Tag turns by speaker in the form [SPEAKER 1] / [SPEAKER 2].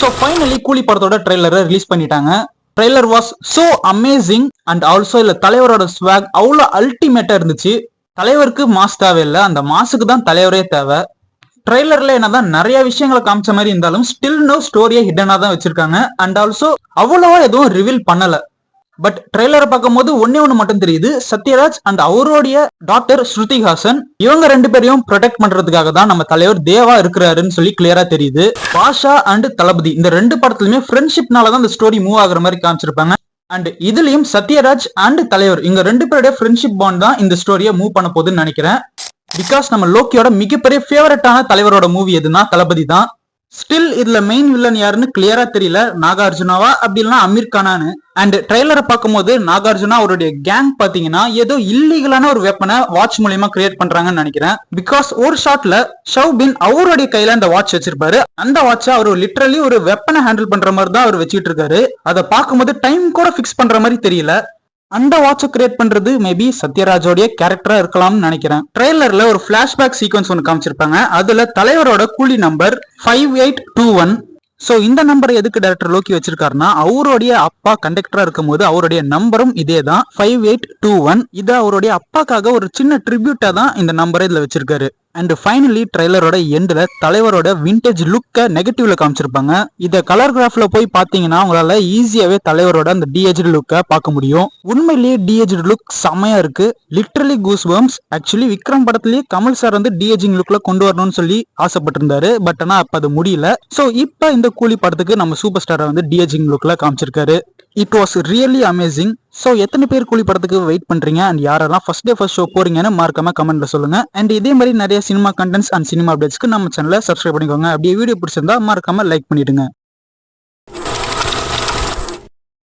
[SPEAKER 1] So finally கூலி படத்தோட ட்ரெய்லரை ரிலீஸ் பண்ணிட்டாங்க. Trailer was so amazing and also இல்ல தலைவரோட ஸ்வாக் அவ்வளோ அல்டிமேட்டா இருந்துச்சு. தலைவருக்கு மாஸ் தேவையில்லை, அந்த மாசுக்கு தான் தலைவரே தேவை. ட்ரெய்லர்ல என்னதான் நிறைய விஷயங்களை காமிச்ச மாதிரி இருந்தாலும் ஸ்டில் நோ ஸ்டோரியை ஹிடனா தான் வச்சிருக்காங்க. அண்ட் ஆல்சோ அவ்வளவா எதுவும் ரிவீல் பண்ணல. பட் ட்ரெய்லரை பார்க்கும் போது ஒண்ணு மட்டும் தெரியுது, சத்யராஜ் அண்ட் அவருடைய டாக்டர் ஸ்ருதிஹாசன் இவங்க ரெண்டு பேரையும் ப்ரொடெக்ட் பண்றதுக்காக தான் நம்ம தலைவர் தேவா இருக்கிறாருன்னு சொல்லி கிளியரா தெரியுது. பாஷா அண்ட் தளபதி இந்த ரெண்டு படத்துலயுமே ஃப்ரெண்ட்ஷிப்னால தான் இந்த ஸ்டோரி மூவ் ஆகுற மாதிரி காமிச்சிருப்பாங்க. அண்ட் இதுலயும் சத்யராஜ் அண்ட் தலைவர் இங்க ரெண்டு பேருடைய ஃப்ரெண்ட்ஷிப் பாண்ட் தான் இந்த ஸ்டோரியை மூவ் பண்ண போகுதுன்னு நினைக்கிறேன். பிகாஸ் நம்ம லோக்கியோட மிகப்பெரிய ஃபேவரட்டான தலைவரோட மூவி எதுனா தளபதி தான். ஸ்டில் இதுல மெயின் வில்லன் யாருன்னு கிளியரா தெரியல, நாகார்ஜுனாவா அப்படி இல்லைன்னா அமீர் கானான்னு. அண்ட் ட்ரெய்லரை பார்க்கும்போது நாகார்ஜுனா அவருடைய கேங் பாத்தீங்கன்னா ஏதோ இல்லீகலான ஒரு வெப்பனை வாட்ச் மூலியமா கிரியேட் பண்றாங்கன்னு நினைக்கிறேன். பிகாஸ் ஒரு ஷாட்ல ஷவுபின் அவருடைய கையில அந்த வாட்ச் வச்சிருப்பாரு, அந்த வாட்சை அவர் லிட்டரலி ஒரு வெப்பனை ஹேண்டில் பண்ற மாதிரி தான் அவர் வச்சுட்டு இருக்காரு. அதை பார்க்கும்போது டைம் கூட பிக்ஸ் பண்ற மாதிரி தெரியல. அந்த வாட்சை கிரியேட் பண்றது மேபி சத்யராஜோடைய கேரக்டரா இருக்கலாம்னு நினைக்கிறேன். ட்ரெய்லர்ல ஒரு பிளாஷ்பேக் சீக்வன்ஸ் ஒன்று காமிச்சிருப்பாங்க. அதுல தலைவரோட கூலி நம்பர் 5821. சோ இந்த நம்பரை எதுக்கு டைரக்டர் லோக்கி வச்சிருக்காருன்னா அவருடைய அப்பா கண்டக்டரா இருக்கும் போது அவருடைய நம்பரும் இதே தான் 5821. இது அவருடைய அப்பாக்காக ஒரு சின்ன ட்ரிபியூட்டா தான் இந்த நம்பரை இதுல வச்சிருக்காரு. அண்ட் ஃபைனலி ட்ரெய்லரோட எண்ட்ல தலைவரோட விண்டேஜ் லுக்க நெகட்டிவ்ல காமிச்சிருப்பாங்க. இத கலர் கிராஃப்ல போய் பாத்தீங்கன்னா உங்களால ஈஸியாவே தலைவரோட அந்த டிஏஜ் லுக்க பார்க்க முடியும். உண்மையிலேயே டிஏஜ் லுக் செமையா இருக்கு, literally goose bumps. Actually Vikram படத்திலேயே கமல் சார் வந்து டிஏஜிங் லுக்ல கொண்டு வரணும்னு சொல்லி ஆசைப்பட்டிருந்தாரு, பட் ஆனா அப்ப அது முடியல. சோ இப்ப இந்த கூலி படத்துக்கு நம்ம சூப்பர் ஸ்டாரை வந்து டிஏஜிங் லுக்ல காமிச்சிருக்காரு. It was really amazing. So எத்தனை பேர் கூலி படத்துக்கு வெயிட் பண்றீங்க அண்ட் யாரெல்லாம் ஃபர்ஸ்ட் டே ஃபர்ஸ்ட் ஷோ போறீங்கன்னு மறக்காம கமெண்ட்ல சொல்லுங்க. அண்ட் இதே மாதிரி நிறைய சினிமா கண்டென்ட்ஸ் அண்ட் சினிமா அப்டேட்ஸ்க்கு நம்ம சேனலை சப்ஸ்கிரைப் பண்ணிக்கோங்க. அப்படியே வீடியோ பிடிச்சிருந்தா மறக்காம லைக் பண்ணிடுங்க.